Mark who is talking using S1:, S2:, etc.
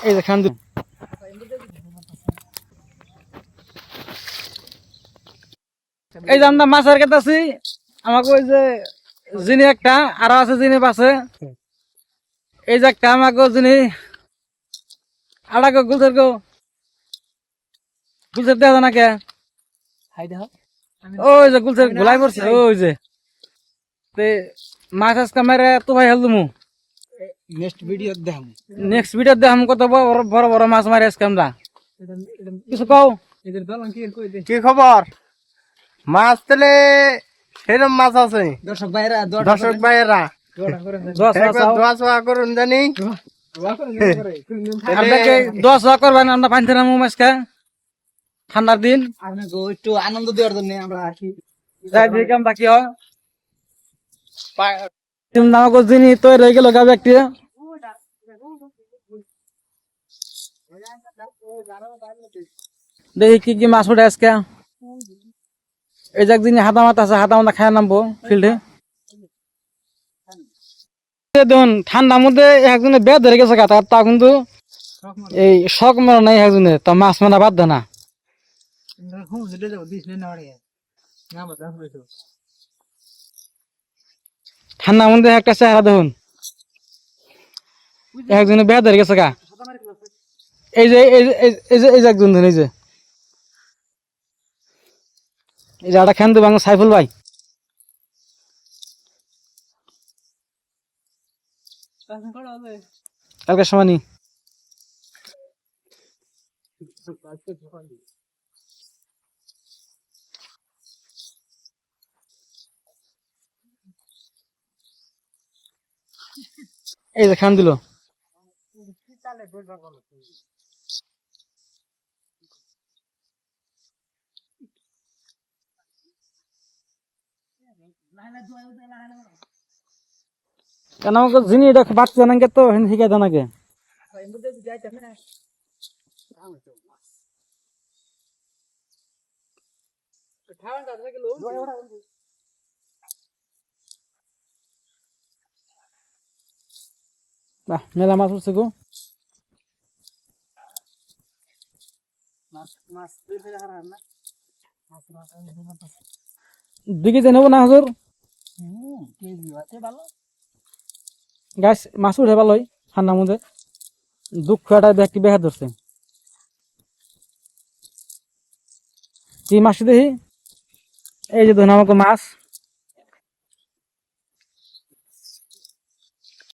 S1: এই যে খান এই যে আমরা মাছের কাছে আছি আমাকে ওই যে যিনি একটা আরো আছে যিনি পাশে এই যে একটা আমাকে যিনি আড়াকে গুলছের দেখা না কে ওই যে গুলছের গোলাই পড়ছে ওই যে মাছ আজকে মেরে তো ভাই হেল তুমি নেক্সট ভিডিও দেখাম কত বড় বড় মাছ মারি আজকে আমরা কিছু কও
S2: কি খবর? মাছ তাহলে সেরকম মাছ আছে দর্শক ভাইয়েরা দোয়া সোয়া করুন জানি
S1: আপনাকে 10 করবেন আমরা পানি নামু মাছকে ঠান্ডার দিন
S3: একটু আনন্দ দেওয়ার জন্য আমরা আসি।
S1: যাই দেখি আমরা কি হয় নামক যিনি তৈরি হয়ে গেল গা ব্যক্তি দেখি কি কি মাছ উঠে আজকে এই যাক যিনি হাতা মাথা আছে হাতা মাথা খায় নামবো ফিল্ডে দেখুন ঠান্ডার মধ্যে একজনে বেদ ধরে গেছে গাতা তা কিন্তু এই শখ মারা নাই একজনে তা মাছ মারা বাদ দেয় না ঠান্ডার মধ্যে একটা চেহারা দেখুন একজনে বেদ ধরে গেছে গা এই যে এই যে একজন এই যে একটা খেন দেবো সাইফুল ভাই কালকে সময় নি এই যে খান দিল কেন আমাকে যিনি এটা বাচ্চা নাকি তো শিখাই দেন আগে মেলা মাছ উঠছে গো দিকে যে নেবো না হাজুর গাছ মাছ উঠে ভালোই ঠান্ডার মধ্যে দুঃখ একটা ব্যক্তি বেহা ধরছে কি মাছ দেখি এই যে ধরুন আমাকে মাছ